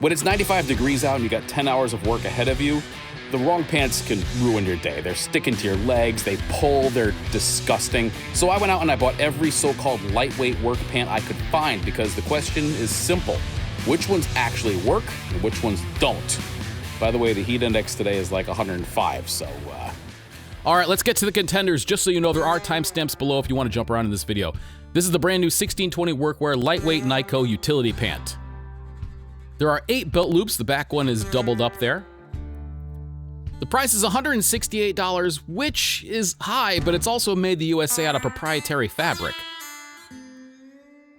When it's 95 degrees out and you got 10 hours of work ahead of you, the wrong pants can ruin your day. They're sticking to your legs, they pull, they're disgusting. So I went out and I bought every so-called lightweight work pant I could find because the question is simple. Which ones actually work and which ones don't? By the way, the heat index today is like 105, so All right, let's get to the contenders. Just so you know, there are timestamps below if you want to jump around in this video. This is the brand new 1620 Workwear lightweight Nyko utility pant. There are 8 belt loops, the back one is doubled up there. The price is $168, which is high, but it's also made in the USA out of proprietary fabric.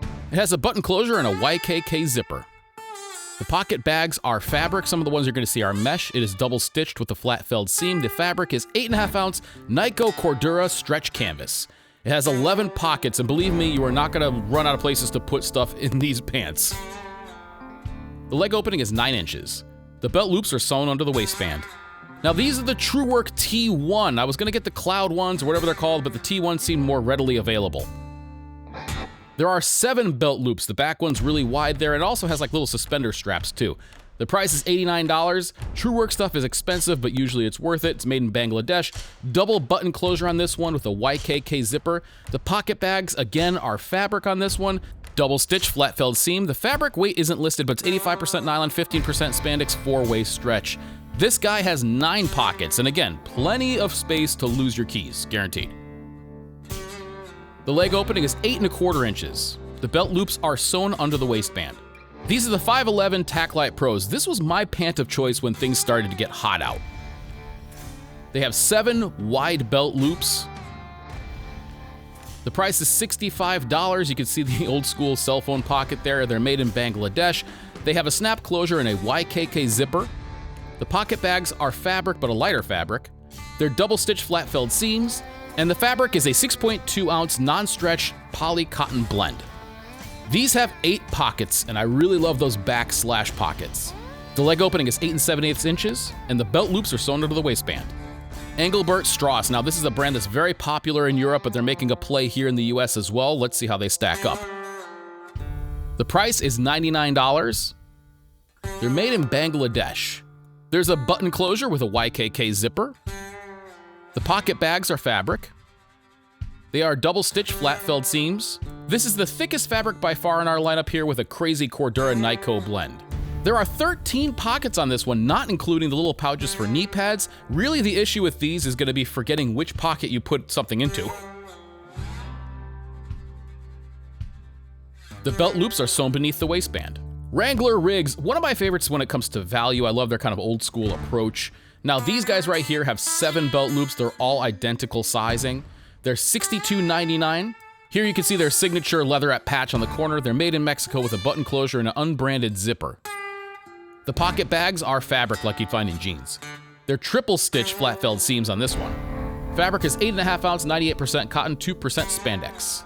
It has a button closure and a YKK zipper. The pocket bags are fabric. Some of the ones you're going to see are mesh. It is double stitched with a flat felled seam. The fabric is 8.5 ounce Nyko Cordura stretch canvas. It has 11 pockets, and believe me, you are not going to run out of places to put stuff in these pants. The leg opening is 9 inches. The belt loops are sewn under the waistband. Now these are the TrueWork T1. I was gonna get the Cloud ones or whatever they're called, but the T1 seemed more readily available. There are 7 belt loops. The back one's really wide there. It also has like little suspender straps too. The price is $89. TrueWork stuff is expensive, but usually it's worth it. It's made in Bangladesh. Double button closure on this one with a YKK zipper. The pocket bags, again, are fabric on this one. Double stitch, flat felled seam. The fabric weight isn't listed, but it's 85% nylon, 15% spandex, 4-way stretch. This guy has 9 pockets, and again, plenty of space to lose your keys, guaranteed. The leg opening is 8.25 inches. The belt loops are sewn under the waistband. These are the 511 Taclite Pros. This was my pant of choice when things started to get hot out. They have 7 wide belt loops. The price is $65. You can see the old school cell phone pocket there. They're made in Bangladesh. They have a snap closure and a YKK zipper. The pocket bags are fabric, but a lighter fabric. They're double stitch flat felled seams, and the fabric is a 6.2 ounce non-stretch poly cotton blend. These have 8 pockets, and I really love those back slash pockets. The leg opening is 8 7/8 inches, and the belt loops are sewn under the waistband. Engelbert Strauss. Now this is a brand that's very popular in Europe, but they're making a play here in the US as well. Let's see how they stack up. The price is $99. They're made in Bangladesh. There's a button closure with a YKK zipper. The pocket bags are fabric. They are double stitch flat felled seams. This is the thickest fabric by far in our lineup here with a crazy Cordura Nyko blend. There are 13 pockets on this one, not including the little pouches for knee pads. Really, the issue with these is going to be forgetting which pocket you put something into. The belt loops are sewn beneath the waistband. Wrangler Rigs, one of my favorites when it comes to value. I love their kind of old school approach. Now these guys right here have 7 belt loops. They're all identical sizing. They're $62.99. Here you can see their signature leatherette patch on the corner. They're made in Mexico with a button closure and an unbranded zipper. The pocket bags are fabric like you'd find in jeans. They're triple stitch flat felled seams on this one. Fabric is 8.5 ounce, 98% cotton, 2% spandex.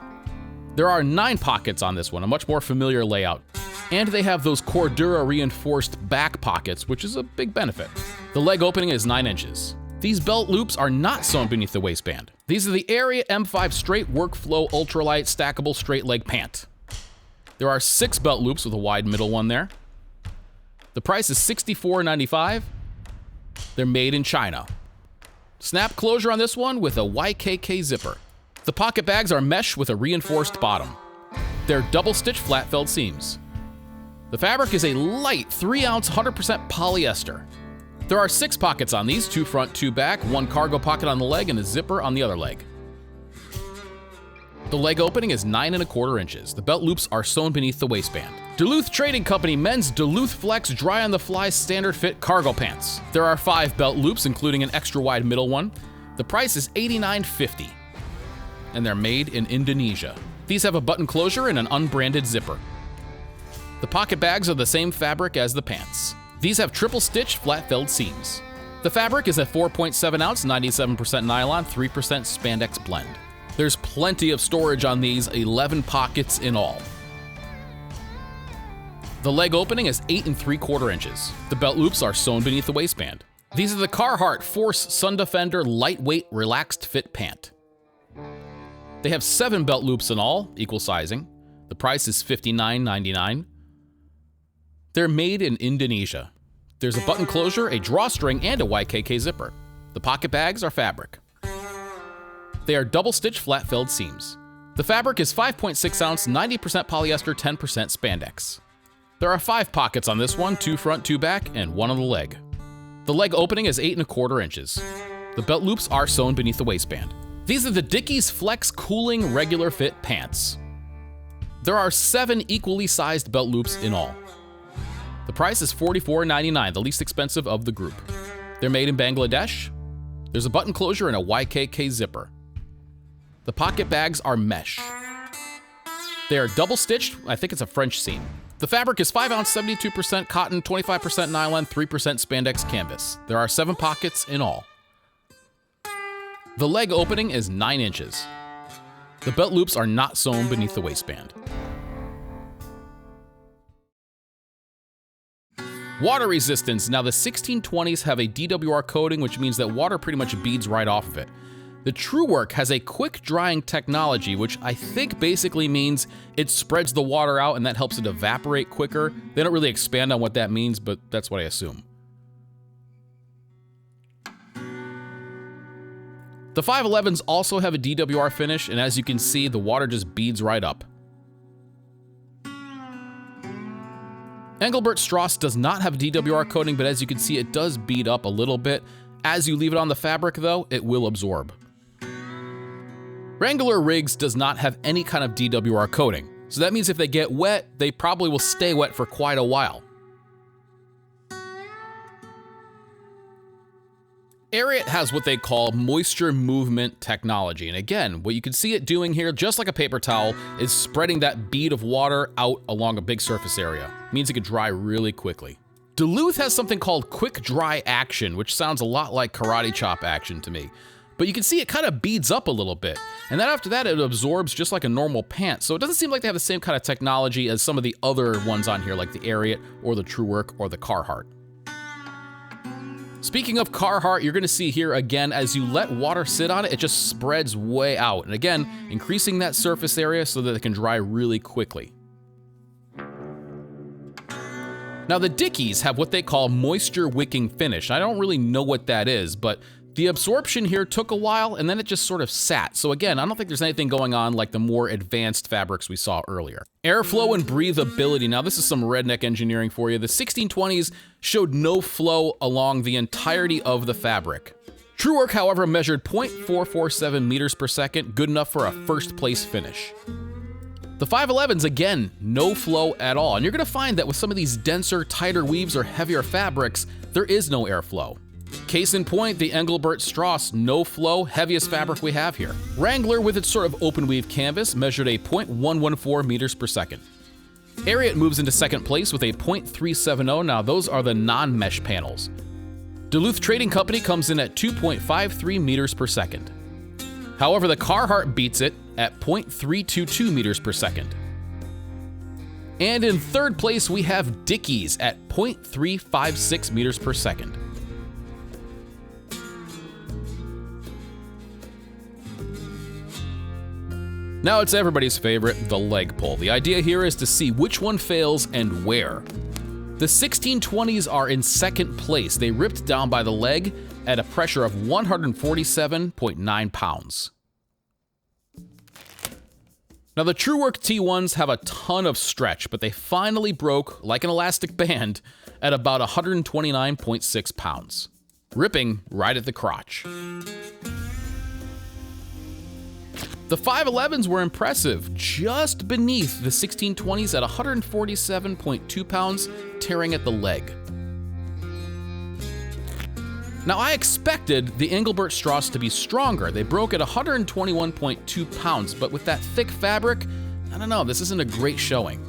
There are 9 pockets on this one, a much more familiar layout. And they have those Cordura reinforced back pockets, which is a big benefit. The leg opening is 9 inches. These belt loops are not sewn beneath the waistband. These are the Area M5 Straight Workflow Ultralight Stackable Straight Leg Pant. There are 6 belt loops with a wide middle one there. The price is $64.95. They're made in China. Snap closure on this one with a YKK zipper. The pocket bags are mesh with a reinforced bottom. They're double stitch flat felled seams. The fabric is a light 3 ounce 100% polyester. There are 6 pockets on these, 2 front, 2 back, 1 cargo pocket on the leg and a zipper on the other leg. The leg opening is 9.25 inches. The belt loops are sewn beneath the waistband. Duluth Trading Company men's Duluth Flex Dry on the Fly Standard Fit Cargo Pants. There are 5 belt loops, including an extra wide middle one. The price is $89.50. And they're made in Indonesia. These have a button closure and an unbranded zipper. The pocket bags are the same fabric as the pants. These have triple stitch flat felled seams. The fabric is a 4.7 ounce, 97% nylon, 3% spandex blend. There's plenty of storage on these, 11 pockets in all. The leg opening is 8.75 inches. The belt loops are sewn beneath the waistband. These are the Carhartt Force Sun Defender Lightweight Relaxed Fit Pant. They have 7 belt loops in all, equal sizing. The price is $59.99. They're made in Indonesia. There's a button closure, a drawstring, and a YKK zipper. The pocket bags are fabric. They are double-stitched flat-filled seams. The fabric is 5.6 ounce, 90% polyester, 10% spandex. There are 5 pockets on this one, 2 front, 2 back, and 1 on the leg. The leg opening is 8¼ inches. The belt loops are sewn beneath the waistband. These are the Dickies Flex Cooling Regular Fit Pants. There are 7 equally sized belt loops in all. The price is $44.99, the least expensive of the group. They're made in Bangladesh. There's a button closure and a YKK zipper. The pocket bags are mesh. They are double stitched, I think it's a French seam. The fabric is 5 ounce, 72% cotton, 25% nylon, 3% spandex canvas. There are 7 pockets in all. The leg opening is 9 inches. The belt loops are not sewn beneath the waistband. Water resistance. Now the 1620s have a DWR coating, which means that water pretty much beads right off of it. The TrueWork has a quick drying technology, which I think basically means it spreads the water out and that helps it evaporate quicker. They don't really expand on what that means, but that's what I assume. The 511s also have a DWR finish, and as you can see, the water just beads right up. Engelbert Strauss does not have a DWR coating, but as you can see, it does bead up a little bit. As you leave it on the fabric, though, it will absorb. Wrangler Riggs does not have any kind of DWR coating, so that means if they get wet, they probably will stay wet for quite a while. Ariat has what they call moisture movement technology, and again, what you can see it doing here, just like a paper towel, is spreading that bead of water out along a big surface area. It means it can dry really quickly. Duluth has something called quick dry action, which sounds a lot like karate chop action to me. But you can see it kind of beads up a little bit. And then after that, it absorbs just like a normal pant. So it doesn't seem like they have the same kind of technology as some of the other ones on here, like the Ariat or the TrueWork or the Carhartt. Speaking of Carhartt, you're gonna see here again, as you let water sit on it, it just spreads way out. And again, increasing that surface area so that it can dry really quickly. Now the Dickies have what they call moisture wicking finish. I don't really know what that is, but the absorption here took a while and then it just sort of sat. So again, I don't think there's anything going on like the more advanced fabrics we saw earlier. Airflow and breathability. Now this is some redneck engineering for you. The 1620s showed no flow along the entirety of the fabric. TrueWork, however, measured 0.447 meters per second, good enough for a first place finish. The 511s, again, no flow at all. And you're gonna find that with some of these denser, tighter weaves or heavier fabrics, there is no airflow. Case in point, the Engelbert Strauss no flow, heaviest fabric we have here. Wrangler, with its sort of open weave canvas, measured a 0.114 meters per second. Ariat moves into second place with a 0.370. Now those are the non-mesh panels. Duluth Trading Company comes in at 2.53 meters per second. However, the Carhartt beats it at 0.322 meters per second. And in third place, we have Dickies at 0.356 meters per second. Now it's everybody's favorite, the leg pull. The idea here is to see which one fails and where. The 1620s are in second place. They ripped down by the leg at a pressure of 147.9 pounds. Now the TrueWork T1s have a ton of stretch, but they finally broke, like an elastic band, at about 129.6 pounds, ripping right at the crotch. The 511s were impressive, just beneath the 1620s at 147.2 pounds, tearing at the leg. Now I expected the Engelbert Strauss to be stronger. They broke at 121.2 pounds, but with that thick fabric, I don't know, this isn't a great showing.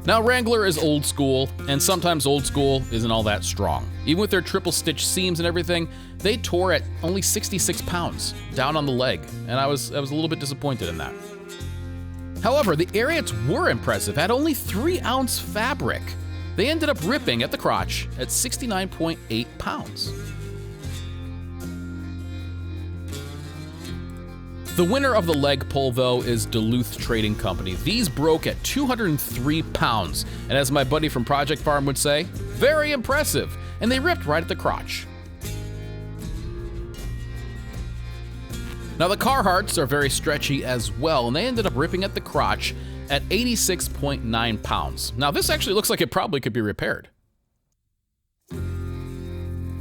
Now Wrangler is old school, and sometimes old school isn't all that strong. Even with their triple stitch seams and everything, they tore at only 66 pounds, down on the leg, and I was a little bit disappointed in that. However, the Ariats were impressive at only 3-ounce fabric. They ended up ripping at the crotch at 69.8 pounds. The winner of the leg pull, though, is Duluth Trading Company. These broke at 203 pounds, and as my buddy from Project Farm would say, very impressive, and they ripped right at the crotch. Now the Carhartts are very stretchy as well, and they ended up ripping at the crotch at 86.9 pounds. Now this actually looks like it probably could be repaired.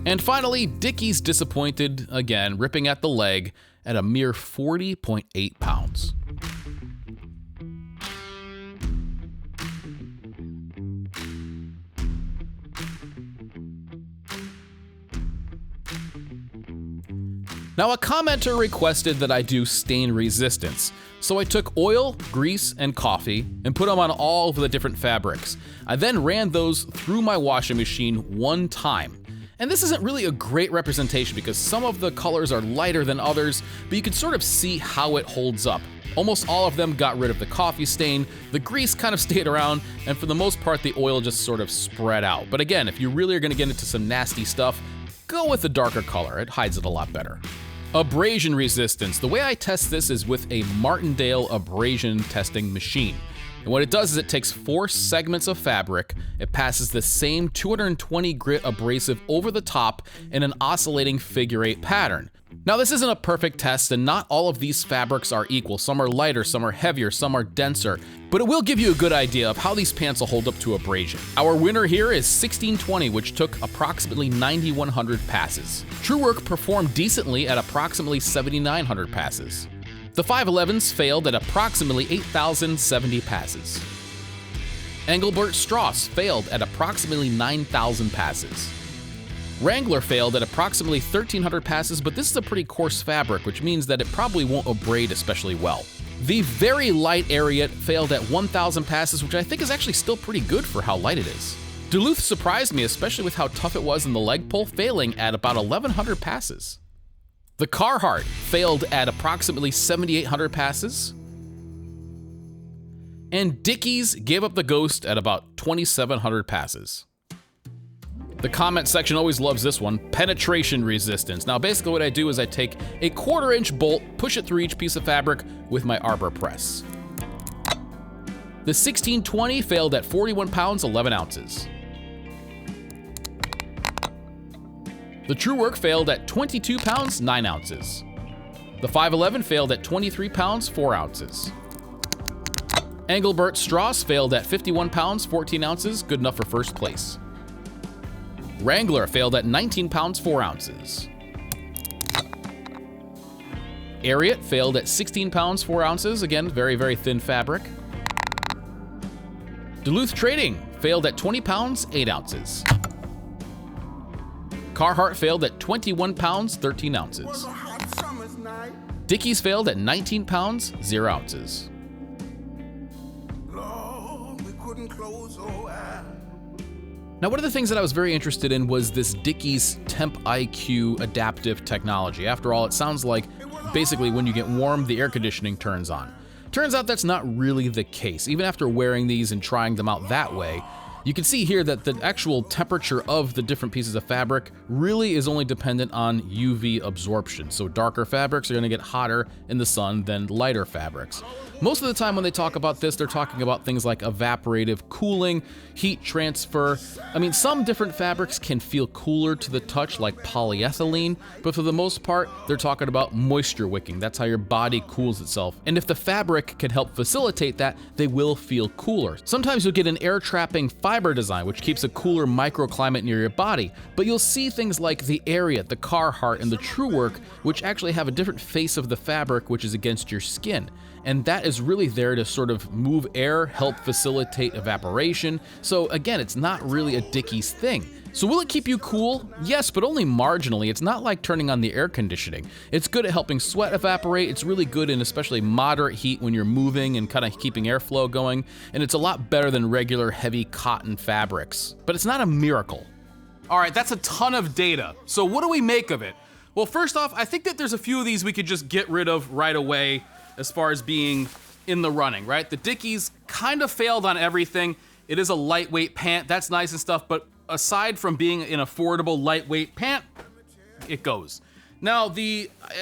And finally, Dickies disappointed again, ripping at the leg at a mere 40.8 pounds. Now a commenter requested that I do stain resistance, so I took oil, grease, and coffee and put them on all of the different fabrics. I then ran those through my washing machine one time. And this isn't really a great representation because some of the colors are lighter than others, but you can sort of see how it holds up. Almost all of them got rid of the coffee stain, the grease kind of stayed around, and for the most part the oil just sort of spread out. But again, if you really are going to get into some nasty stuff, go with the darker color, it hides it a lot better. Abrasion resistance. The way I test this is with a Martindale abrasion testing machine. And what it does is it takes 4 segments of fabric, it passes the same 220 grit abrasive over the top in an oscillating figure-8 pattern. Now this isn't a perfect test and not all of these fabrics are equal. Some are lighter, some are heavier, some are denser, but it will give you a good idea of how these pants will hold up to abrasion. Our winner here is 1620, which took approximately 9,100 passes. TrueWork performed decently at approximately 7,900 passes. The 511s failed at approximately 8,070 passes. Engelbert Strauss failed at approximately 9,000 passes. Wrangler failed at approximately 1,300 passes, but this is a pretty coarse fabric, which means that it probably won't abrade especially well. The very light Ariat failed at 1,000 passes, which I think is actually still pretty good for how light it is. Duluth surprised me, especially with how tough it was in the leg pull, failing at about 1,100 passes. The Carhartt failed at approximately 7,800 passes. And Dickies gave up the ghost at about 2,700 passes. The comment section always loves this one, penetration resistance. Now basically what I do is I take a 1/4-inch bolt, push it through each piece of fabric with my arbor press. The 1620 failed at 41 pounds, 11 ounces. The TrueWork failed at 22 pounds, 9 ounces. The 511 failed at 23 pounds, 4 ounces. Engelbert Strauss failed at 51 pounds, 14 ounces, good enough for first place. Wrangler failed at 19 pounds, 4 ounces. Ariat failed at 16 pounds, 4 ounces, again, very, very thin fabric. Duluth Trading failed at 20 pounds, 8 ounces. Carhartt failed at 21 pounds, 13 ounces. Dickies failed at 19 pounds, 0 ounces. Now, one of the things that I was very interested in was this Dickies Temp IQ adaptive technology. After all, it sounds like basically when you get warm, the air conditioning turns on. Turns out that's not really the case. Even after wearing these and trying them out that way, you can see here that the actual temperature of the different pieces of fabric really is only dependent on UV absorption. So darker fabrics are going to get hotter in the sun than lighter fabrics. Most of the time when they talk about this, they're talking about things like evaporative cooling, heat transfer. I mean, some different fabrics can feel cooler to the touch, like polyethylene, but for the most part, they're talking about moisture wicking. That's how your body cools itself. And if the fabric can help facilitate that, they will feel cooler. Sometimes you'll get an air trapping fiber design, which keeps a cooler microclimate near your body, but you'll see things like the Ariat, the Carhartt, and the TrueWork, which actually have a different face of the fabric, which is against your skin. And that is really there to sort of move air, help facilitate evaporation. So again, it's not really a Dickies thing. So will it keep you cool? Yes, but only marginally. It's not like turning on the air conditioning. It's good at helping sweat evaporate. It's really good in especially moderate heat when you're moving and kind of keeping airflow going. And it's a lot better than regular heavy cotton fabrics. But it's not a miracle. All right, that's a ton of data. So what do we make of it? Well, first off, I think that there's a few of these we could just get rid of right away as far as being in the running, right? The Dickies kind of failed on everything. It is a lightweight pant, that's nice and stuff, but aside from being an affordable lightweight pant, it goes. Now,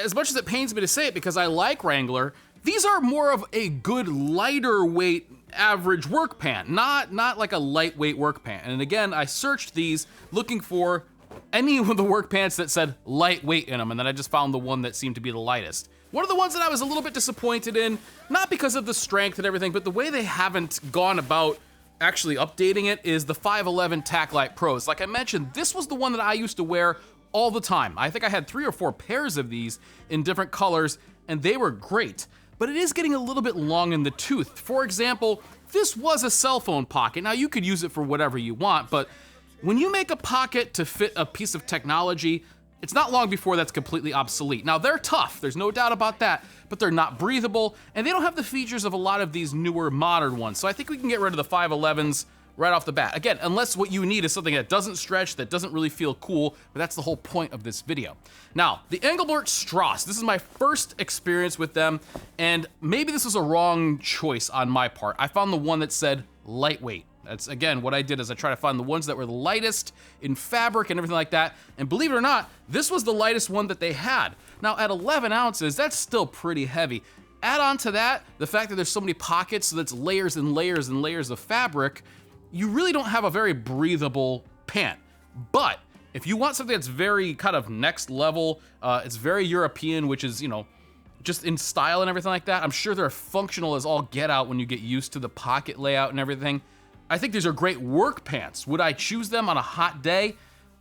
as much as it pains me to say it because I like Wrangler, these are more of a good lighter weight average work pant, not like a lightweight work pant. And again, I searched these looking for any of the work pants that said lightweight in them, and then I just found the one that seemed to be the lightest. One of the ones that I was a little bit disappointed in, not because of the strength and everything, but the way they haven't gone about actually updating it, is the 511 Taclite Pros. Like I mentioned, this was the one that I used to wear all the time. I think I had 3 or 4 pairs of these in different colors, and they were great. But it is getting a little bit long in the tooth. For example, this was a cell phone pocket. Now, you could use it for whatever you want, but when you make a pocket to fit a piece of technology, it's not long before that's completely obsolete. Now, they're tough, there's no doubt about that, but they're not breathable, and they don't have the features of a lot of these newer modern ones. So I think we can get rid of the 511s right off the bat. Again, unless what you need is something that doesn't stretch, that doesn't really feel cool, but that's the whole point of this video. Now, the Engelbert Strauss, this is my first experience with them, and maybe this was a wrong choice on my part. I found the one that said lightweight. That's, again, what I did is I tried to find the ones that were the lightest in fabric and everything like that, and believe it or not, this was the lightest one that they had. Now, at 11 ounces, that's still pretty heavy. Add on to that the fact that there's so many pockets, so that's layers and layers and layers of fabric, you really don't have a very breathable pant. But if you want something that's very kind of next level, it's very European, which is, you know, just in style and everything like that, I'm sure they're functional as all get out when you get used to the pocket layout and everything. I think these are great work pants. Would I choose them on a hot day?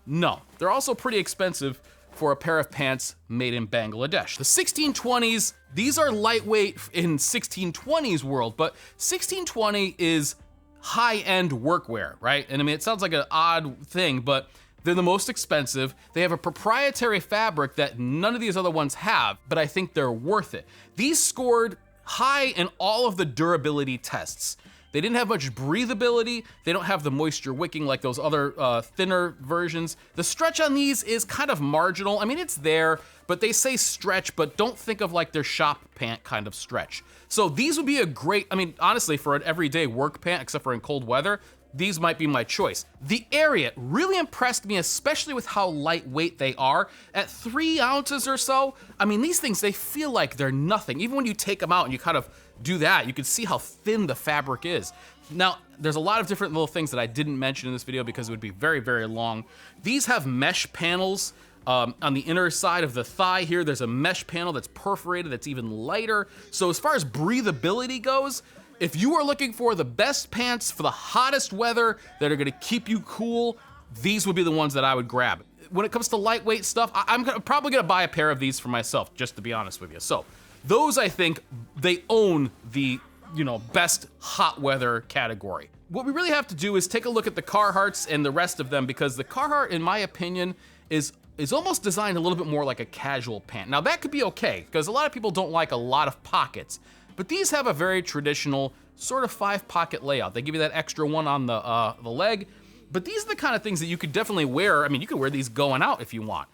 No. They're also pretty expensive for a pair of pants made in Bangladesh. The 1620s, these are lightweight in 1620s world, but 1620 is high-end workwear, right? And I mean, it sounds like an odd thing, but they're the most expensive. They have a proprietary fabric that none of these other ones have, but I think they're worth it. These scored high in all of the durability tests. They didn't have much breathability. They don't have the moisture wicking like those other thinner versions. The stretch on these is kind of marginal. I mean, it's there, but they say stretch, but don't think of like their shop pant kind of stretch. So these would be a great, I mean, honestly, for an everyday work pant, except for in cold weather, these might be my choice. The Ariat really impressed me, especially with how lightweight they are. At 3 ounces or so, I mean, these things, they feel like they're nothing. Even when you take them out and you kind of do that, you can see how thin the fabric is. Now, there's a lot of different little things that I didn't mention in this video because it would be very, very long. These have mesh panels. On the inner side of the thigh here, there's a mesh panel that's perforated that's even lighter. So as far as breathability goes, if you are looking for the best pants for the hottest weather that are gonna keep you cool, these would be the ones that I would grab. When it comes to lightweight stuff, I'm probably gonna buy a pair of these for myself, just to be honest with you. So those, I think, they own the, you know, best hot weather category. What we really have to do is take a look at the Carhartts and the rest of them, because the Carhartt, in my opinion, is almost designed a little bit more like a casual pant. Now that could be okay, because a lot of people don't like a lot of pockets, but these have a very traditional sort of 5-pocket layout. They give you that extra one on the leg, but these are the kind of things that you could definitely wear. I mean, you could wear these going out if you want.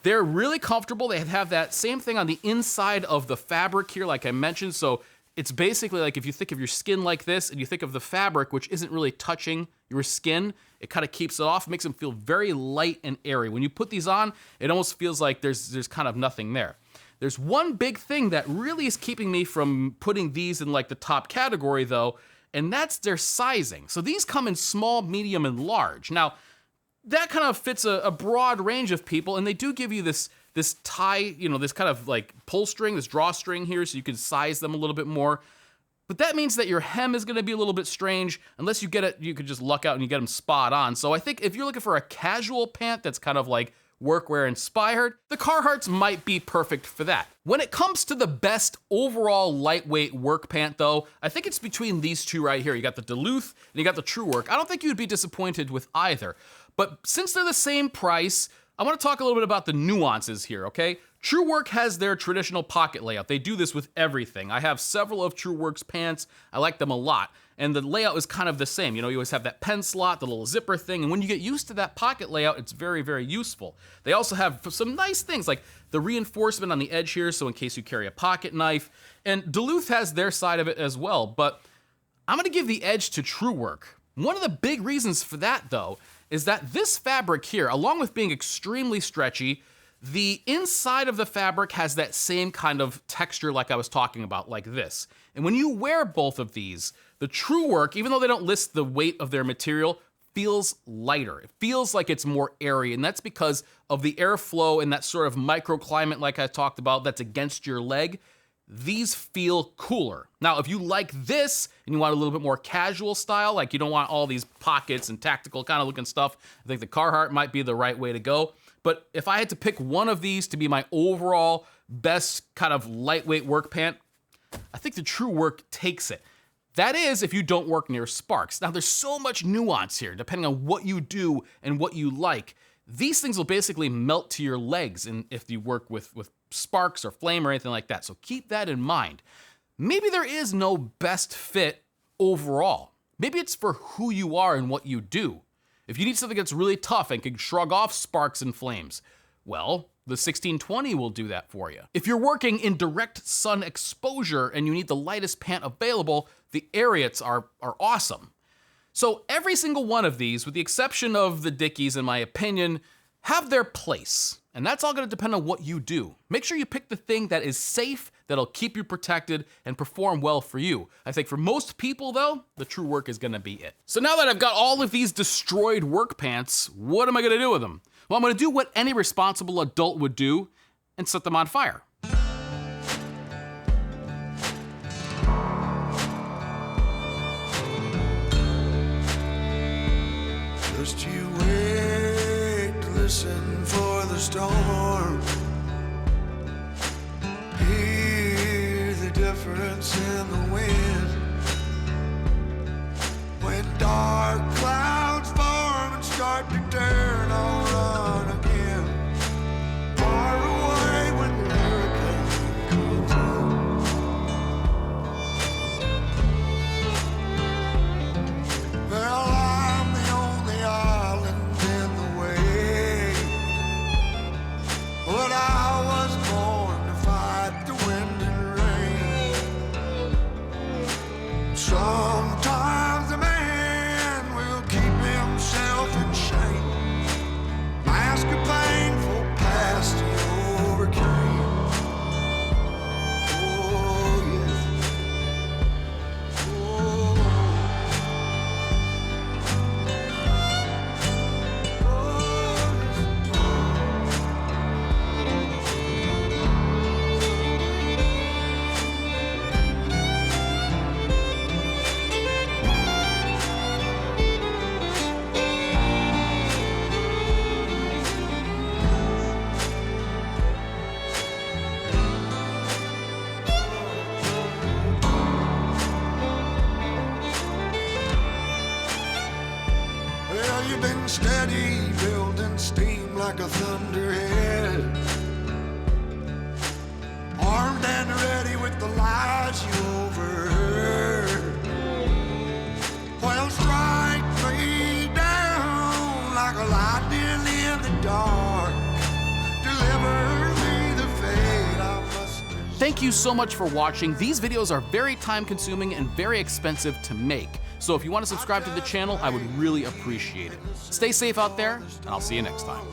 They're really comfortable. They have that same thing on the inside of the fabric here, like I mentioned, so it's basically like if you think of your skin like this and you think of the fabric, which isn't really touching your skin, it kind of keeps it off, makes them feel very light and airy. When you put these on, it almost feels like there's kind of nothing there. There's one big thing that really is keeping me from putting these in like the top category though, and that's their sizing. So these come in small, medium, and large. Now, that kind of fits a broad range of people, and they do give you this tie, you know, this kind of like pull string, this drawstring here, so you can size them a little bit more. But that means that your hem is gonna be a little bit strange. Unless you get it, you could just luck out and you get them spot on. So I think if you're looking for a casual pant that's kind of like workwear inspired, the Carhartts might be perfect for that. When it comes to the best overall lightweight work pant though, I think it's between these two right here. You got the Duluth and you got the TrueWork. I don't think you'd be disappointed with either. But since they're the same price, I want to talk a little bit about the nuances here, okay? TrueWork has their traditional pocket layout. They do this with everything. I have several of TrueWork's pants. I like them a lot. And the layout is kind of the same. You know, you always have that pen slot, the little zipper thing, and when you get used to that pocket layout, it's very, very useful. They also have some nice things like the reinforcement on the edge here, so in case you carry a pocket knife. And Duluth has their side of it as well, but I'm gonna give the edge to TrueWork. One of the big reasons for that, though, is that this fabric here, along with being extremely stretchy, The inside of the fabric has that same kind of texture like I was talking about, like this. And when you wear both of these, the True Work, even though they don't list the weight of their material, feels lighter. It feels like it's more airy, and that's because of the airflow and that sort of microclimate like I talked about that's against your leg. These feel cooler. Now, if you like this and you want a little bit more casual style, like you don't want all these pockets and tactical kind of looking stuff, I think the Carhartt might be the right way to go. But if I had to pick one of these to be my overall best kind of lightweight work pant, I think the True Work takes it. That is if you don't work near sparks. Now, there's so much nuance here, depending on what you do and what you like. These things will basically melt to your legs and if you work with sparks or flame or anything like that. So keep that in mind. Maybe there is no best fit overall. Maybe it's for who you are and what you do. If you need something that's really tough and can shrug off sparks and flames, well, the 1620 will do that for you. If you're working in direct sun exposure and you need the lightest pant available, the Ariats are awesome. So every single one of these, with the exception of the Dickies, in my opinion, have their place. And that's all gonna depend on what you do. Make sure you pick the thing that is safe, that'll keep you protected and perform well for you. I think for most people though, the True Work is gonna be it. So now that I've got all of these destroyed work pants, what am I gonna do with them? Well, I'm gonna do what any responsible adult would do and set them on fire. Just you wait to listen for the storm. Hear the difference in the wind. When dark clouds form and start to turn, I'll run again. Far away when the hurricane comes in. Well, I'm the only island in the way, but I was born to fight the wind and rain. Sometimes a man will keep himself in shame, mask a painful past he overcame. Oh, yes. Oh. Well, you've been steady, building steam like a thunderhead, armed and ready with the lies you overheard. Well, strike me down like a lightning in the dark. Deliver me the fate I must. Thank you so much for watching. These videos are very time consuming and very expensive to make. So if you want to subscribe to the channel, I would really appreciate it. Stay safe out there, and I'll see you next time.